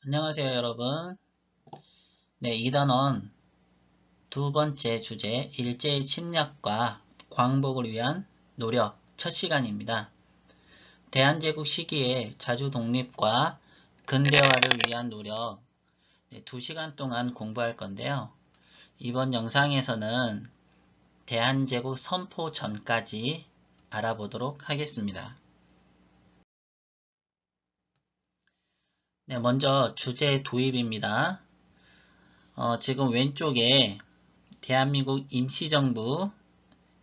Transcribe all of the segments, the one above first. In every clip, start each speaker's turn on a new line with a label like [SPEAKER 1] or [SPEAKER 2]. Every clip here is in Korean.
[SPEAKER 1] 안녕하세요, 여러분. 네, 이 단원 두 번째 주제, 일제의 침략과 광복을 위한 노력 첫 시간입니다. 대한제국 시기에 자주 독립과 근대화를 위한 노력 2시간 동안 공부할 건데요. 이번 영상에서는 대한제국 선포 전까지 알아보도록 하겠습니다. 네, 먼저 주제 도입입니다. 지금 왼쪽에 대한민국 임시정부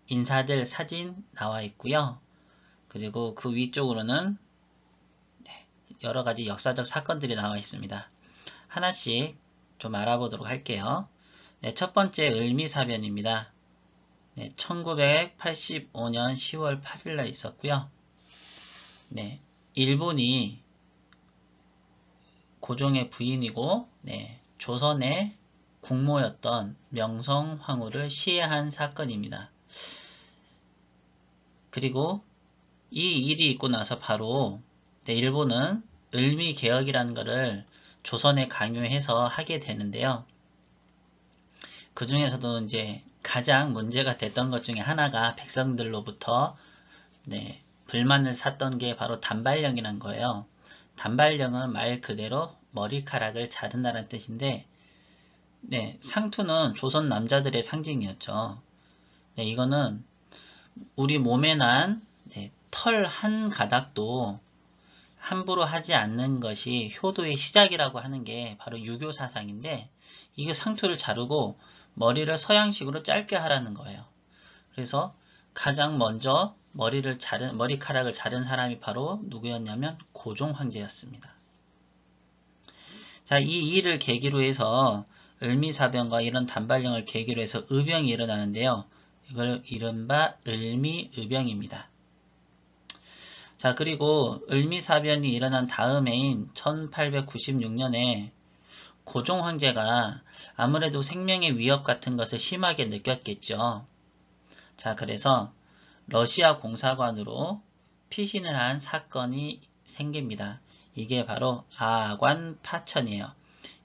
[SPEAKER 1] 인사들 사진 나와 있고요. 그리고 그 위쪽으로는 여러가지 역사적 사건들이 나와 있습니다. 하나씩 좀 알아보도록 할게요. 네, 첫 번째 을미사변입니다. 네, 1985년 10월 8일날 있었고요. 네, 일본이 고종의 부인이고 조선의 국모였던 명성황후를 시해한 사건입니다. 그리고 이 일이 있고 나서 바로 일본은 을미개혁이라는 것을 조선에 강요해서 하게 되는데요. 그 중에서도 이제 가장 문제가 됐던 것 중에 하나가 백성들로부터 불만을 샀던 게 바로 단발령이란 거예요. 단발령은 말 그대로 머리카락을 자른다는 뜻인데 상투는 조선 남자들의 상징이었죠. 이거는 우리 몸에 난 털 한 가닥도 함부로 하지 않는 것이 효도의 시작이라고 하는 게 바로 유교 사상인데, 이게 상투를 자르고 머리를 서양식으로 짧게 하라는 거예요. 그래서 가장 먼저 머리카락을 자른 사람이 바로 누구였냐면 고종 황제였습니다. 자, 이 일을 계기로 해서 을미사변과 이런 단발령을 계기로 해서 의병이 일어나는데요. 이걸 이른바 을미의병입니다. 자, 그리고 을미사변이 일어난 다음 해인 1896년에 고종 황제가 아무래도 생명의 위협 같은 것을 심하게 느꼈겠죠. 자, 그래서 러시아 공사관으로 피신을 한 사건이 생깁니다. 이게 바로 아관 파천이에요.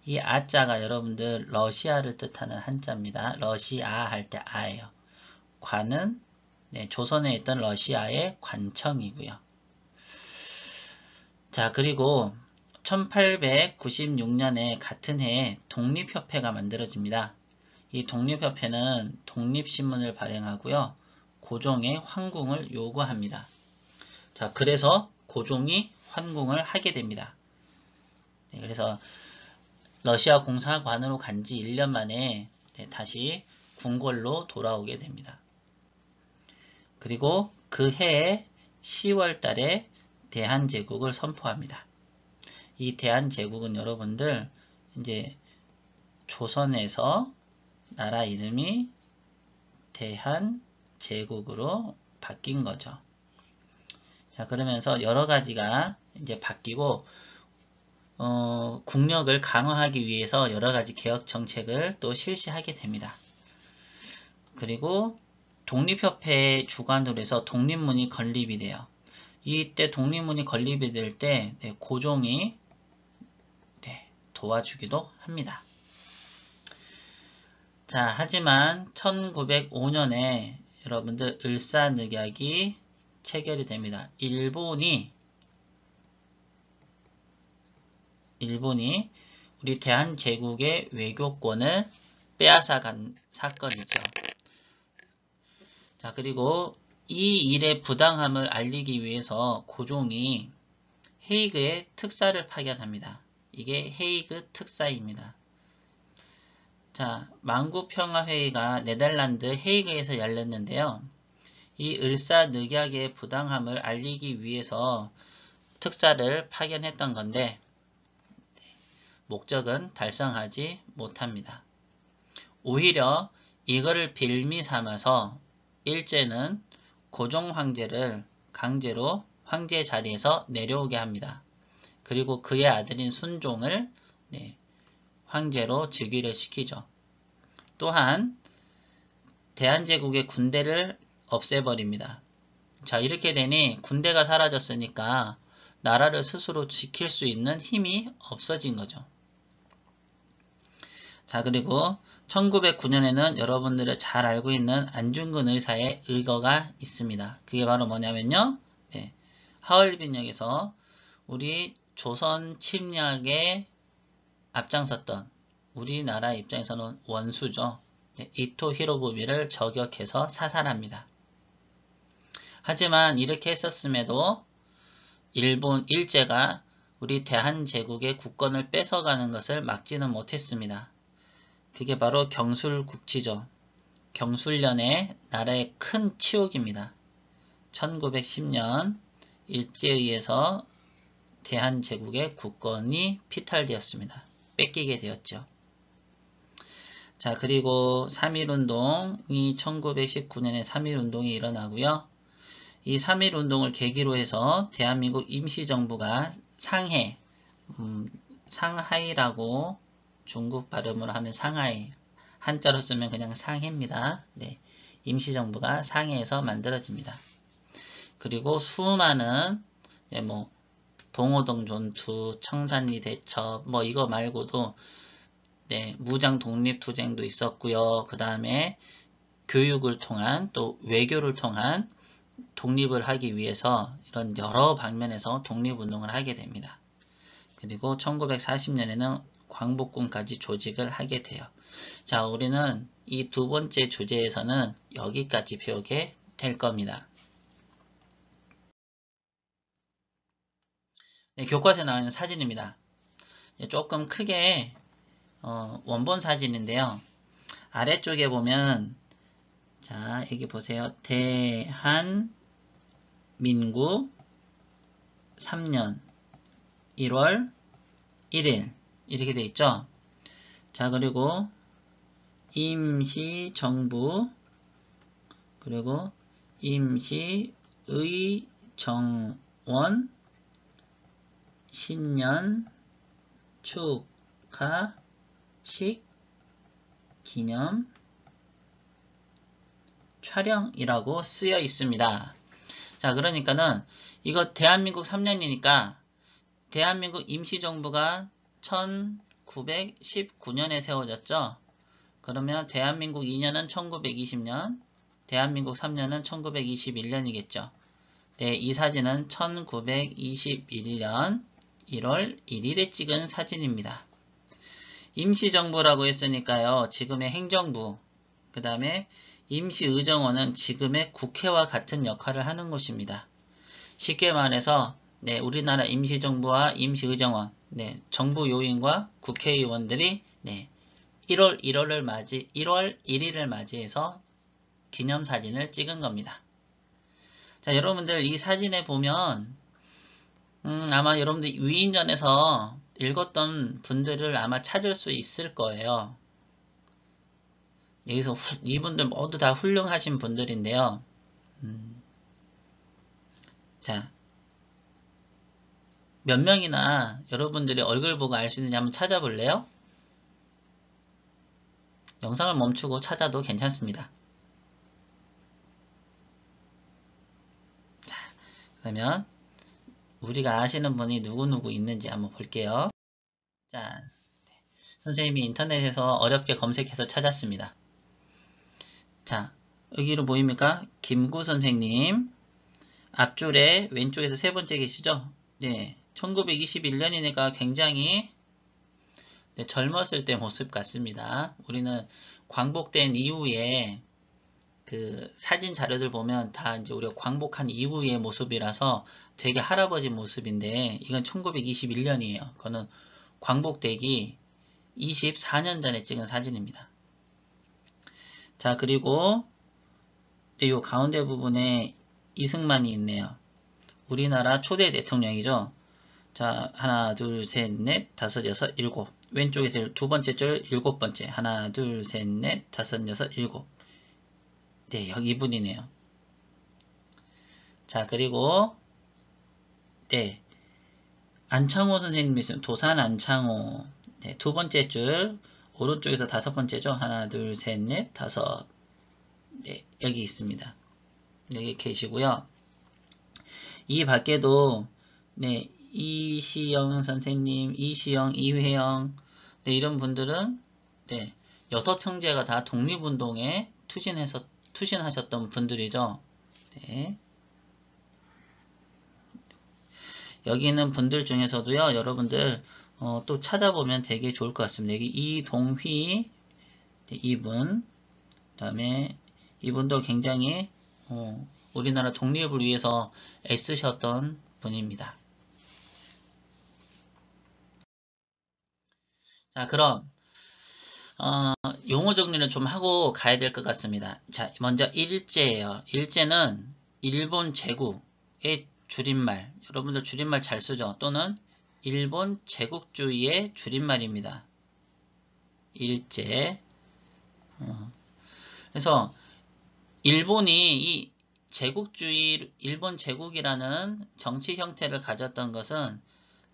[SPEAKER 1] 이 아자가 여러분들 러시아를 뜻하는 한자입니다. 러시아 할 때 아예요. 관은 조선에 있던 러시아의 관청이고요. 자, 그리고 1896년에 같은 해에 독립협회가 만들어집니다. 이 독립협회는 독립신문을 발행하고요. 고종의 환궁을 요구합니다. 자, 그래서 고종이 환궁을 하게 됩니다. 그래서 러시아 공사관으로 간 지 1년 만에 다시 궁궐로 돌아오게 됩니다. 그리고 그 해에 10월 달에 대한제국을 선포합니다. 이 대한제국은 여러분들 이제 조선에서 나라 이름이 대한제국으로 바뀐 거죠. 자, 그러면서 여러 가지가 이제 바뀌고 국력을 강화하기 위해서 여러 가지 개혁 정책을 또 실시하게 됩니다. 그리고 독립협회 주관으로 해서 독립문이 건립이 돼요. 이때 독립문이 건립이 될 때 고종이 도와주기도 합니다. 자, 하지만 1905년에 여러분들 을사늑약이 체결이 됩니다. 일본이 우리 대한제국의 외교권을 빼앗아간 사건이죠. 자, 그리고 이 일의 부당함을 알리기 위해서 고종이 헤이그에 특사를 파견합니다. 이게 헤이그 특사입니다. 자, 만구평화회의가 네덜란드 헤이그에서 열렸는데요. 이 을사늑약의 부당함을 알리기 위해서 특사를 파견했던 건데 목적은 달성하지 못합니다. 오히려 이거를 빌미 삼아서 일제는 고종 황제를 강제로 황제 자리에서 내려오게 합니다. 그리고 그의 아들인 순종을 황제로 즉위를 시키죠. 또한 대한제국의 군대를 없애버립니다. 자, 이렇게 되니 군대가 사라졌으니까 나라를 스스로 지킬 수 있는 힘이 없어진 거죠. 자, 그리고 1909년에는 여러분들이 잘 알고 있는 안중근 의사의 의거가 있습니다. 그게 바로 뭐냐면요. 네, 하얼빈역에서 우리 조선 침략에 앞장섰던 우리나라 입장에서는 원수죠. 네, 이토 히로부미를 저격해서 사살합니다. 하지만 이렇게 했었음에도 일본 일제가 우리 대한제국의 국권을 뺏어가는 것을 막지는 못했습니다. 그게 바로 경술국치죠. 경술련의 나라의 큰 치욕입니다. 1910년 일제에 의해서 대한제국의 국권이 피탈되었습니다. 뺏기게 되었죠. 자, 그리고 3.1운동이 1919년에 3.1운동이 일어나고요. 이 3.1운동을 계기로 해서 대한민국 임시정부가 상하이라고 중국 발음으로 하면 상하이, 한자로 쓰면 그냥 상해입니다. 네, 임시정부가 상해에서 만들어집니다. 그리고 수많은 봉오동 전투, 청산리 대첩, 이거 말고도 무장 독립투쟁도 있었고요. 그 다음에 교육을 통한 또 외교를 통한 독립을 하기 위해서 이런 여러 방면에서 독립운동을 하게 됩니다. 그리고 1940년에는 광복군까지 조직을 하게 돼요. 자, 우리는 이 두 번째 주제에서는 여기까지 배우게 될 겁니다. 네, 교과서에 나와 있는 사진입니다. 조금 크게 원본 사진인데요. 아래쪽에 보면 자, 여기 보세요. 대한민국 3년 1월 1일 이렇게 돼 있죠. 자, 그리고 임시정부 그리고 임시의정원 신년 축하식 기념 촬영이라고 쓰여 있습니다. 자, 그러니까는 이거 대한민국 3년이니까 대한민국 임시정부가 1919년에 세워졌죠. 그러면 대한민국 2년은 1920년, 대한민국 3년은 1921년이겠죠. 네, 이 사진은 1921년 1월 1일에 찍은 사진입니다. 임시정부라고 했으니까요. 지금의 행정부, 그 다음에 임시의정원은 지금의 국회와 같은 역할을 하는 곳입니다. 쉽게 말해서 우리나라 임시정부와 임시의정원, 정부 요인과 국회의원들이 1월 1일을 맞이해서 기념사진을 찍은 겁니다. 자, 여러분들 이 사진에 보면 아마 여러분들 위인전에서 읽었던 분들을 아마 찾을 수 있을 거예요. 여기서 이분들 모두 다 훌륭하신 분들인데요. 자, 몇 명이나 여러분들이 얼굴 보고 알 수 있는지 한번 찾아볼래요? 영상을 멈추고 찾아도 괜찮습니다. 자, 그러면 우리가 아시는 분이 누구누구 있는지 한번 볼게요. 자, 선생님이 인터넷에서 어렵게 검색해서 찾았습니다. 자, 여기로 보입니까? 김구 선생님. 앞줄에 왼쪽에서 세 번째 계시죠? 네, 1921년이니까 굉장히 젊었을 때 모습 같습니다. 우리는 광복된 이후에 그 사진 자료들 보면 다 이제 우리가 광복한 이후의 모습이라서 되게 할아버지 모습인데 이건 1921년이에요. 그거는 광복되기 24년 전에 찍은 사진입니다. 자, 그리고 이 가운데 부분에 이승만이 있네요. 우리나라 초대 대통령이죠. 자, 하나, 둘, 셋, 넷, 다섯, 여섯, 일곱. 왼쪽에서 두 번째 줄 일곱 번째. 하나, 둘, 셋, 넷, 다섯, 여섯, 일곱. 네, 여기 이분이네요. 자, 그리고 안창호 선생님이 있으면 도산 안창호. 네, 두 번째 줄 오른쪽에서 다섯 번째죠. 하나, 둘, 셋, 넷, 다섯. 네, 여기 있습니다. 여기 계시고요. 이 밖에도 이시영 선생님, 이시영, 이회영, 네, 이런 분들은 네, 6형제가 다 독립운동에 투신하셨던 분들이죠. 네. 여기 있는 분들 중에서도요, 여러분들 또 찾아보면 되게 좋을 것 같습니다. 여기 이동휘, 네, 이분, 그 다음에 이분도 굉장히 우리나라 독립을 위해서 애쓰셨던 분입니다. 자, 그럼 용어 정리를 좀 하고 가야 될 것 같습니다. 자, 먼저 일제예요. 일제는 일본 제국의 줄임말. 여러분들 줄임말 잘 쓰죠? 또는 일본 제국주의의 줄임말입니다. 일제. 그래서 일본이 이 제국주의, 일본 제국이라는 정치 형태를 가졌던 것은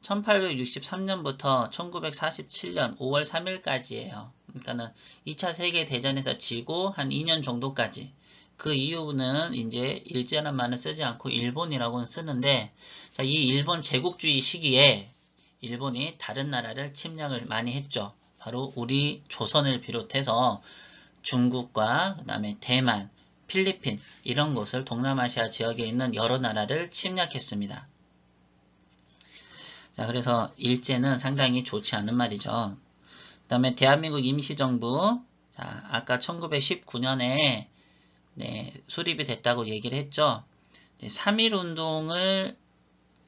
[SPEAKER 1] 1863년부터 1947년 5월 3일까지예요. 그러니까는 2차 세계대전에서 지고 한 2년 정도까지. 그 이후는 이제 일제란 말을 쓰지 않고 일본이라고는 쓰는데, 자, 이 일본 제국주의 시기에 일본이 다른 나라를 침략을 많이 했죠. 바로 우리 조선을 비롯해서 중국과 그 다음에 대만, 필리핀 이런 곳을 동남아시아 지역에 있는 여러 나라를 침략했습니다. 자, 그래서 일제는 상당히 좋지 않은 말이죠. 그 다음에 대한민국 임시정부, 자, 아까 1919년에 네, 수립이 됐다고 얘기를 했죠. 네, 3.1운동을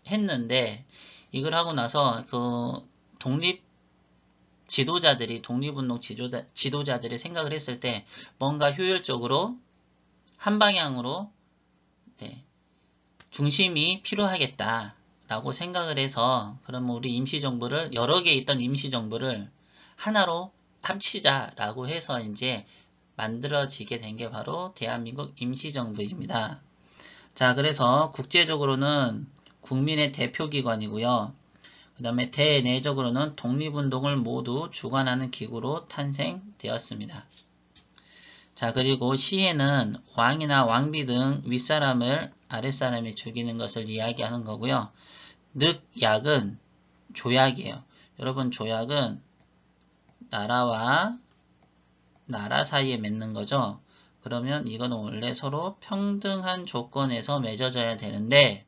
[SPEAKER 1] 했는데 이걸 하고 나서 그 독립 지도자들이 독립운동 지도자들이 생각을 했을 때 뭔가 효율적으로 한 방향으로 네, 중심이 필요하겠다라고 생각을 해서 그럼 우리 임시정부를 여러 개 있던 임시정부를 하나로 합치자라고 해서 이제 만들어지게 된 게 바로 대한민국 임시정부입니다. 자, 그래서 국제적으로는 국민의 대표기관이고요. 그 다음에 대내적으로는 독립운동을 모두 주관하는 기구로 탄생되었습니다. 자, 그리고 시해는 왕이나 왕비 등 윗사람을 아랫사람이 죽이는 것을 이야기하는 거고요. 늑약은 조약이에요. 여러분, 조약은 나라와 나라 사이에 맺는 거죠. 그러면 이건 원래 서로 평등한 조건에서 맺어져야 되는데,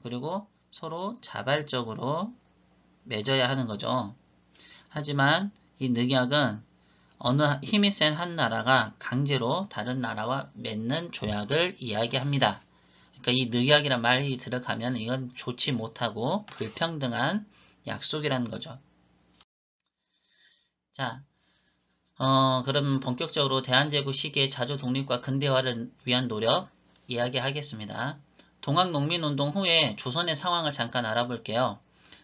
[SPEAKER 1] 그리고 서로 자발적으로 맺어야 하는 거죠. 하지만 이 늑약은 어느 힘이 센 한 나라가 강제로 다른 나라와 맺는 조약을 이야기합니다. 그러니까 이 늑약이란 말이 들어가면 이건 좋지 못하고 불평등한 약속이라는 거죠. 자, 그럼 본격적으로 대한제국 시기의 자주 독립과 근대화를 위한 노력 이야기하겠습니다. 동학농민운동 후에 조선의 상황을 잠깐 알아볼게요.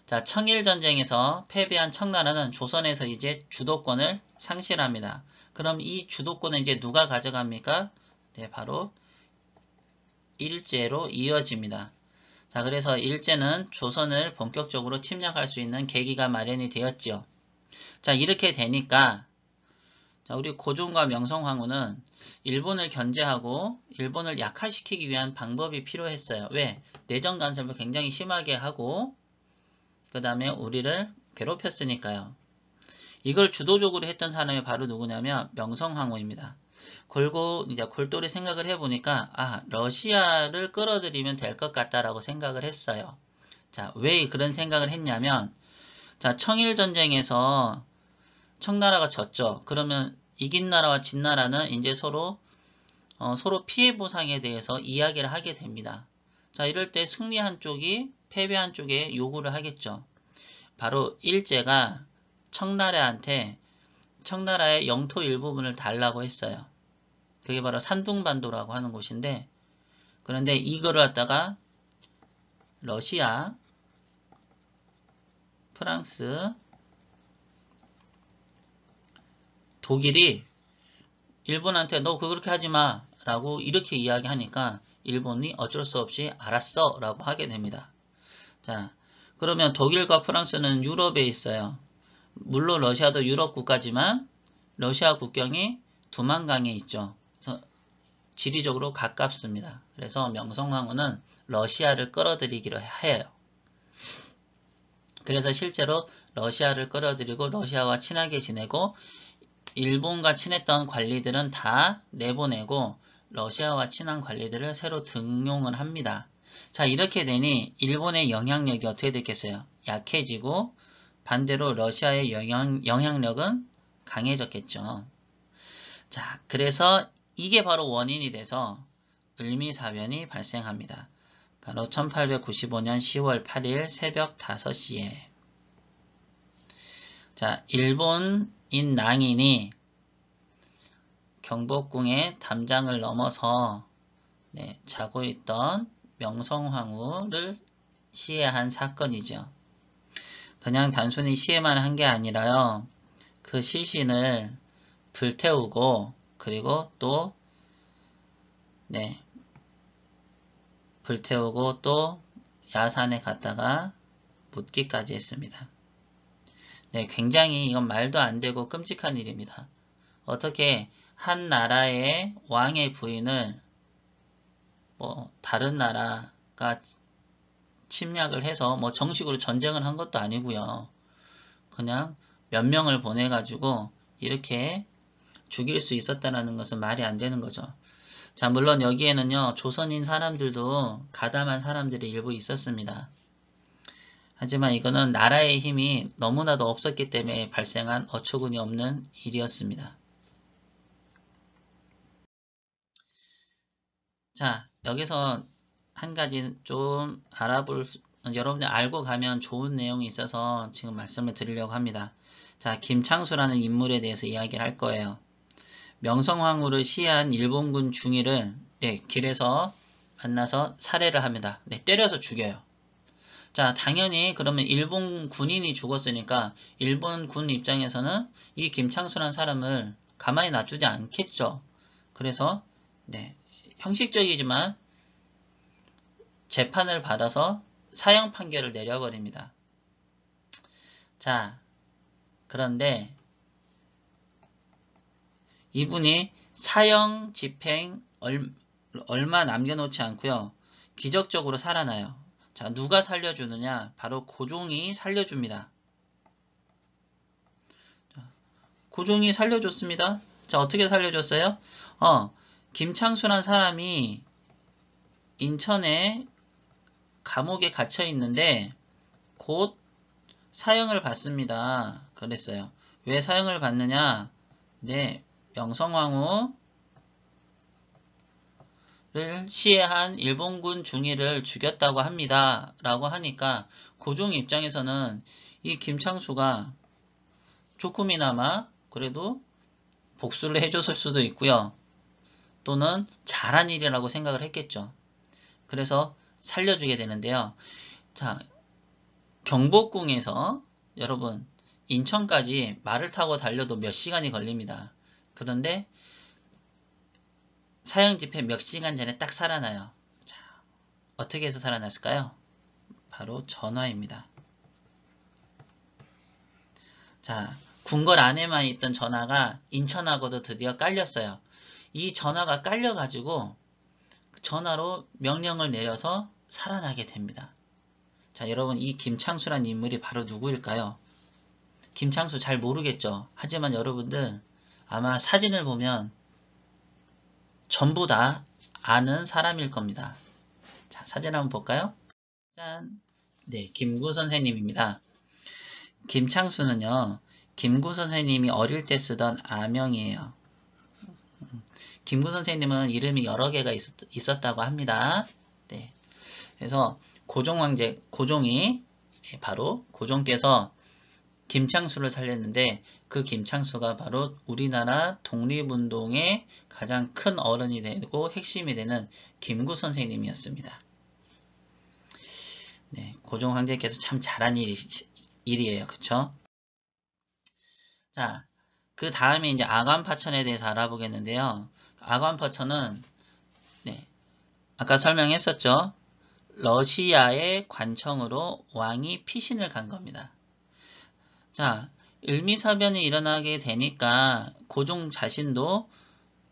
[SPEAKER 1] 자, 청일전쟁에서 패배한 청나라는 조선에서 이제 주도권을 상실합니다. 그럼 이 주도권을 이제 누가 가져갑니까? 네, 바로 일제로 이어집니다. 자, 그래서 일제는 조선을 본격적으로 침략할 수 있는 계기가 마련이 되었지요. 자, 이렇게 되니까 자, 우리 고종과 명성황후는 일본을 견제하고 일본을 약화시키기 위한 방법이 필요했어요. 왜? 내정 간섭을 굉장히 심하게 하고 그 다음에 우리를 괴롭혔으니까요. 이걸 주도적으로 했던 사람이 바로 누구냐면 명성황후입니다. 이제 골똘히 생각을 해보니까 러시아를 끌어들이면 될 것 같다라고 생각을 했어요. 자, 왜 그런 생각을 했냐면 자, 청일전쟁에서 청나라가 졌죠. 그러면 이긴 나라와 진 나라는 이제 서로 피해 보상에 대해서 이야기를 하게 됩니다. 자, 이럴 때 승리한 쪽이 패배한 쪽에 요구를 하겠죠. 바로 일제가 청나라한테 청나라의 영토 일부분을 달라고 했어요. 그게 바로 산둥반도라고 하는 곳인데 그런데 이거를 갖다가 러시아, 프랑스, 독일이 일본한테 너 그렇게 하지 마 라고 이렇게 이야기하니까 일본이 어쩔 수 없이 알았어 라고 하게 됩니다. 자, 그러면 독일과 프랑스는 유럽에 있어요. 물론 러시아도 유럽 국가지만 러시아 국경이 두만강에 있죠. 그래서 지리적으로 가깝습니다. 그래서 명성황후는 러시아를 끌어들이기로 해요. 그래서 실제로 러시아를 끌어들이고 러시아와 친하게 지내고 일본과 친했던 관리들은 다 내보내고 러시아와 친한 관리들을 새로 등용을 합니다. 자, 이렇게 되니 일본의 영향력이 어떻게 됐겠어요? 약해지고 반대로 러시아의 영향력은 강해졌겠죠. 자, 그래서 이게 바로 원인이 돼서 을미사변이 발생합니다. 바로 1895년 10월 8일 새벽 5시에 자, 일본인 낭인이 경복궁의 담장을 넘어서 자고 있던 명성황후를 시해한 사건이죠. 그냥 단순히 시해만 한 게 아니라요. 그 시신을 불태우고 그리고 또 불태우고 또 야산에 갔다가 묻기까지 했습니다. 굉장히 이건 말도 안 되고 끔찍한 일입니다. 어떻게 한 나라의 왕의 부인을 다른 나라가 침략을 해서 정식으로 전쟁을 한 것도 아니고요. 그냥 몇 명을 보내가지고 이렇게 죽일 수 있었다는 것은 말이 안 되는 거죠. 자, 물론 여기에는요, 조선인 사람들도 가담한 사람들이 일부 있었습니다. 하지만 이거는 나라의 힘이 너무나도 없었기 때문에 발생한 어처구니 없는 일이었습니다. 자, 여기서 한 가지 좀 여러분들 알고 가면 좋은 내용이 있어서 지금 말씀을 드리려고 합니다. 자, 김창수라는 인물에 대해서 이야기를 할 거예요. 명성황후를 시해한 일본군 중위를 길에서 만나서 살해를 합니다. 때려서 죽여요. 자, 당연히 그러면 일본 군인이 죽었으니까 일본 군 입장에서는 이 김창수라는 사람을 가만히 놔두지 않겠죠. 그래서 형식적이지만 재판을 받아서 사형 판결을 내려버립니다. 자, 그런데 이분이 사형 집행 얼마 남겨놓지 않고요. 기적적으로 살아나요. 자, 누가 살려주느냐? 바로 고종이 살려줍니다. 고종이 살려줬습니다. 자, 어떻게 살려줬어요? 김창수란 사람이 인천에 감옥에 갇혀 있는데 곧 사형을 받습니다. 그랬어요. 왜 사형을 받느냐? 명성황후를 시해한 일본군 중위를 죽였다고 합니다. 라고 하니까 고종 입장에서는 이 김창수가 조금이나마 그래도 복수를 해줬을 수도 있고요. 또는 잘한 일이라고 생각을 했겠죠. 그래서 살려주게 되는데요. 자, 경복궁에서 여러분 인천까지 말을 타고 달려도 몇 시간이 걸립니다. 그런데 사형 집행 몇 시간 전에 딱 살아나요. 자, 어떻게 해서 살아났을까요? 바로 전화입니다. 자, 궁궐 안에만 있던 전화가 인천하고도 드디어 깔렸어요. 이 전화가 깔려가지고 전화로 명령을 내려서 살아나게 됩니다. 자, 여러분 이 김창수란 인물이 바로 누구일까요? 김창수 잘 모르겠죠? 하지만 여러분들 아마 사진을 보면 전부 다 아는 사람일 겁니다. 자, 사진 한번 볼까요? 짠! 김구 선생님입니다. 김창수는요, 김구 선생님이 어릴 때 쓰던 아명이에요. 김구 선생님은 이름이 여러 개가 있었다고 합니다. 그래서 고종이 바로 고종께서 김창수를 살렸는데 그 김창수가 바로 우리나라 독립운동의 가장 큰 어른이 되고 핵심이 되는 김구 선생님이었습니다. 고종 황제께서 참 잘한 일이에요. 그쵸? 자, 그 다음에 이제 아관파천에 대해서 알아보겠는데요. 아관파천은 아까 설명했었죠. 러시아의 관청으로 왕이 피신을 간 겁니다. 자, 을미사변이 일어나게 되니까 고종 자신도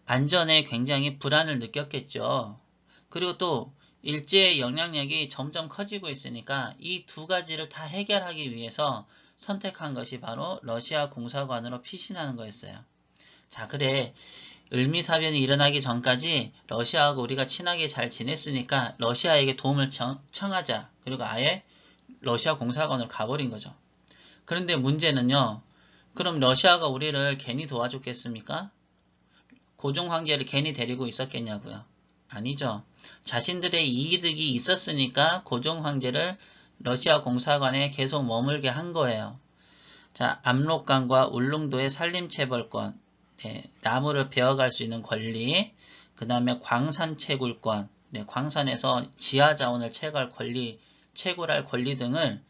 [SPEAKER 1] 안전에 굉장히 불안을 느꼈겠죠. 그리고 또 일제의 영향력이 점점 커지고 있으니까 이 두 가지를 다 해결하기 위해서 선택한 것이 바로 러시아 공사관으로 피신하는 거였어요. 자, 그래. 을미사변이 일어나기 전까지 러시아하고 우리가 친하게 잘 지냈으니까 러시아에게 도움을 청하자. 그리고 아예 러시아 공사관으로 가버린 거죠. 그런데 문제는요. 그럼 러시아가 우리를 괜히 도와줬겠습니까? 고종 황제를 괜히 데리고 있었겠냐고요. 아니죠. 자신들의 이득이 있었으니까 고종 황제를 러시아 공사관에 계속 머물게 한 거예요. 자, 압록강과 울릉도의 산림체벌권, 네, 나무를 베어갈 수 있는 권리, 그 다음에 광산 채굴권, 네, 광산에서 지하자원을 채굴할 권리 등을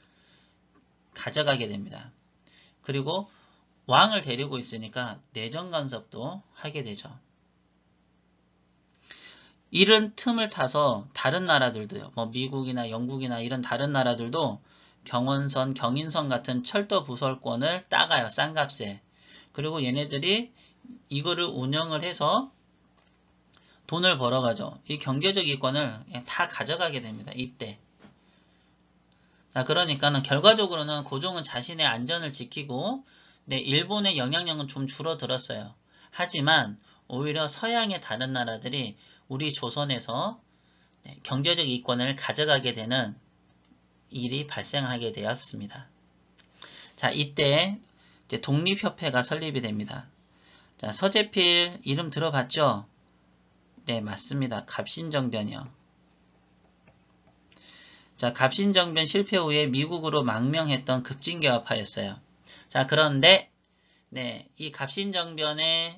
[SPEAKER 1] 가져가게 됩니다. 그리고 왕을 데리고 있으니까 내정 간섭도 하게 되죠. 이런 틈을 타서 다른 나라들도요. 뭐 미국이나 영국이나 이런 다른 나라들도 경원선, 경인선 같은 철도 부설권을 따가요. 싼 값에. 그리고 얘네들이 이거를 운영을 해서 돈을 벌어가죠. 이 경제적 이권을 다 가져가게 됩니다. 이때. 자, 그러니까는 결과적으로는 고종은 자신의 안전을 지키고 네, 일본의 영향력은 좀 줄어들었어요. 하지만 오히려 서양의 다른 나라들이 우리 조선에서 네, 경제적 이권을 가져가게 되는 일이 발생하게 되었습니다. 자, 이때 이제 독립협회가 설립이 됩니다. 자, 서재필 이름 들어봤죠? 네, 맞습니다. 갑신정변이요. 자, 갑신정변 실패 후에 미국으로 망명했던 급진개화파였어요. 자, 그런데 네, 이 갑신정변에서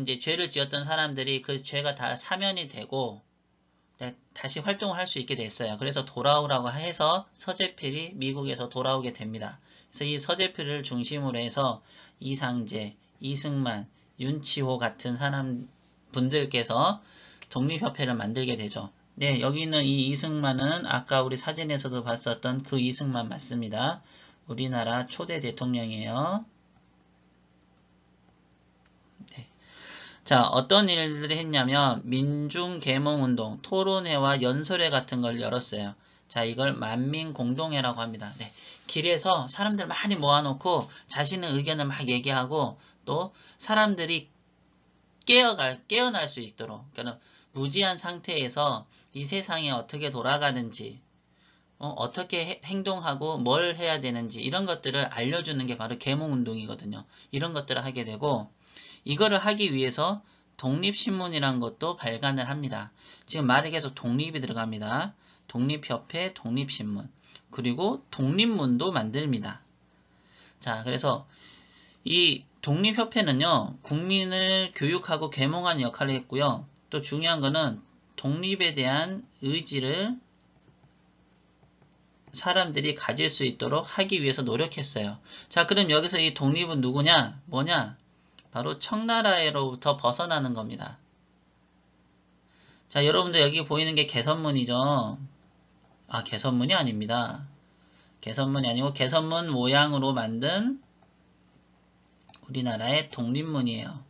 [SPEAKER 1] 이제 죄를 지었던 사람들이 그 죄가 다 사면이 되고 네, 다시 활동을 할 수 있게 됐어요. 그래서 돌아오라고 해서 서재필이 미국에서 돌아오게 됩니다. 그래서 이 서재필을 중심으로 해서 이상재, 이승만, 윤치호 같은 분들께서 독립협회를 만들게 되죠. 네, 여기 있는 이 이승만은 아까 우리 사진에서도 봤었던 그 이승만 맞습니다. 우리나라 초대 대통령이에요. 네. 자, 어떤 일들을 했냐면 민중계몽운동, 토론회와 연설회 같은 걸 열었어요. 자, 이걸 만민공동회라고 합니다. 네. 길에서 사람들 많이 모아놓고 자신의 의견을 막 얘기하고 또 사람들이 깨어날 수 있도록 그러니까 무지한 상태에서 이 세상이 어떻게 돌아가는지 어떻게 행동하고 뭘 해야 되는지 이런 것들을 알려주는 게 바로 계몽운동이거든요. 이런 것들을 하게 되고 이거를 하기 위해서 독립신문이라는 것도 발간을 합니다. 지금 말에 계속 독립이 들어갑니다. 독립협회, 독립신문 그리고 독립문도 만듭니다. 자, 그래서 이 독립협회는요. 국민을 교육하고 계몽하는 역할을 했고요. 또 중요한 거는 독립에 대한 의지를 사람들이 가질 수 있도록 하기 위해서 노력했어요. 자, 그럼 여기서 이 독립은 누구냐? 뭐냐? 바로 청나라로부터 벗어나는 겁니다. 자, 여러분들 여기 보이는 게 개선문이죠. 아, 개선문이 아닙니다. 개선문이 아니고 개선문 모양으로 만든 우리나라의 독립문이에요.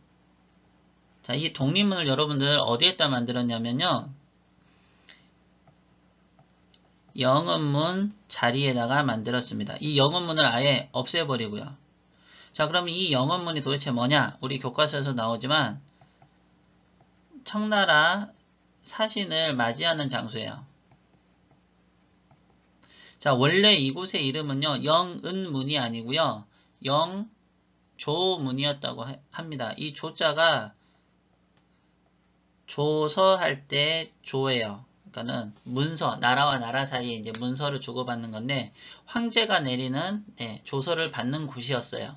[SPEAKER 1] 자, 이 독립문을 여러분들 어디에다 만들었냐면요. 영음문 자리에다가 만들었습니다. 이 영음문을 아예 없애버리고요. 자, 그럼 이 영음문이 도대체 뭐냐? 우리 교과서에서 나오지만 청나라 사신을 맞이하는 장소예요. 자, 원래 이곳의 이름은요. 영은문이 아니고요. 영조문이었다고 합니다. 이 조자가 조서할 때 조예요. 그러니까는 문서, 나라와 나라 사이에 이제 문서를 주고받는 건데 황제가 내리는 조서를 받는 곳이었어요.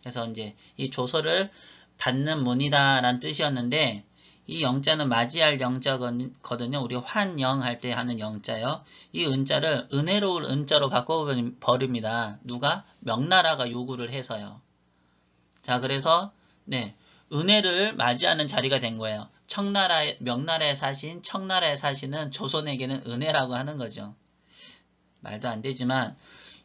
[SPEAKER 1] 그래서 이제 이 조서를 받는 문이다라는 뜻이었는데 이 영자는 맞이할 영자거든요. 우리 환영 할 때 하는 영자요. 이 은자를 은혜로울 은자로 바꿔버립니다. 누가? 명나라가 요구를 해서요. 자, 그래서 은혜를 맞이하는 자리가 된 거예요. 명나라의 사신, 청나라의 사신은 조선에게는 은혜라고 하는 거죠. 말도 안 되지만,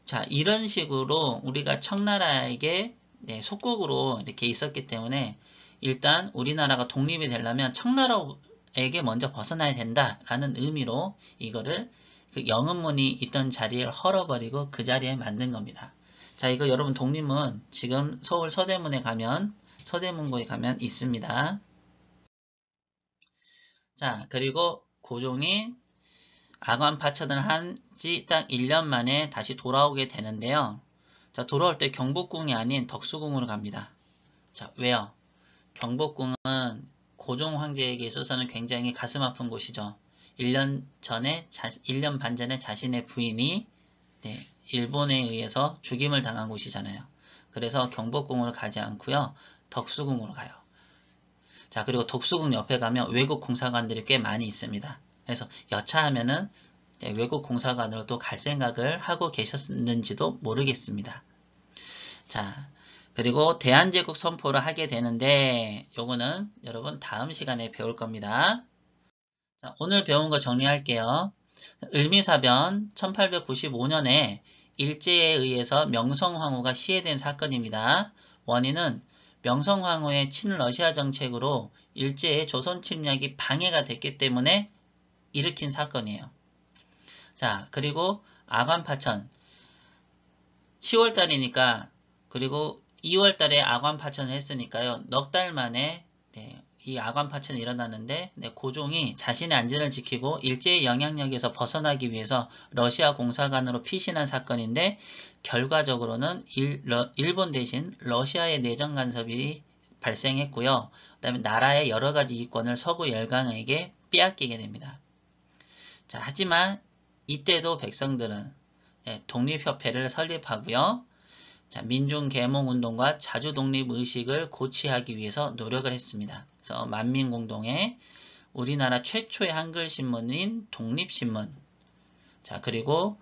[SPEAKER 1] 자, 이런 식으로 우리가 청나라에게 속국으로 이렇게 있었기 때문에 일단 우리나라가 독립이 되려면 청나라에 영에게 먼저 벗어나야 된다라는 의미로 이거를 그 영음문이 있던 자리를 헐어버리고 그 자리에 만든 겁니다. 자, 이거 여러분 독립문 지금 서울 서대문에 가면 서대문고에 가면 있습니다. 자, 그리고 고종이 아관 파천을 한 지 딱 1년 만에 다시 돌아오게 되는데요. 자, 돌아올 때 경복궁이 아닌 덕수궁으로 갑니다. 자, 왜요? 경복궁은 고종 황제에게 있어서는 굉장히 가슴 아픈 곳이죠. 1년 반 전에 자신의 부인이 일본에 의해서 죽임을 당한 곳이잖아요. 그래서 경복궁으로 가지 않고요. 덕수궁으로 가요. 자, 그리고 덕수궁 옆에 가면 외국 공사관들이 꽤 많이 있습니다. 그래서 여차하면은 외국 공사관으로도 갈 생각을 하고 계셨는지도 모르겠습니다. 자, 그리고 대한제국 선포를 하게 되는데 요거는 여러분 다음 시간에 배울 겁니다. 자, 오늘 배운 거 정리할게요. 을미사변 1895년에 일제에 의해서 명성황후가 시해된 사건입니다. 원인은 명성황후의 친러시아 정책으로 일제의 조선 침략이 방해가 됐기 때문에 일으킨 사건이에요. 자, 그리고 아관파천 10월달이니까 그리고 2월달에 아관파천을 했으니까요. 넉 달 만에 이 아관파천이 일어났는데 고종이 자신의 안전을 지키고 일제의 영향력에서 벗어나기 위해서 러시아 공사관으로 피신한 사건인데 결과적으로는 일본 대신 러시아의 내정 간섭이 발생했고요. 그 다음에 나라의 여러 가지 이권을 서구 열강에게 빼앗기게 됩니다. 자, 하지만 이때도 백성들은 독립협회를 설립하고요. 자, 민중계몽운동과 자주독립의식을 고취하기 위해서 노력을 했습니다. 그래서 만민공동의 우리나라 최초의 한글신문인 독립신문, 자, 그리고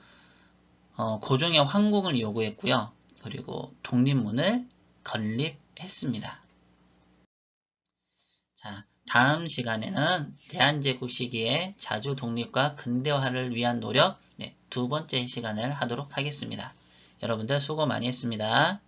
[SPEAKER 1] 고종의 황궁을 요구했고요. 그리고 독립문을 건립했습니다. 자, 다음 시간에는 대한제국 시기에 자주독립과 근대화를 위한 노력 두 번째 시간을 하도록 하겠습니다. 여러분들 수고 많이 했습니다.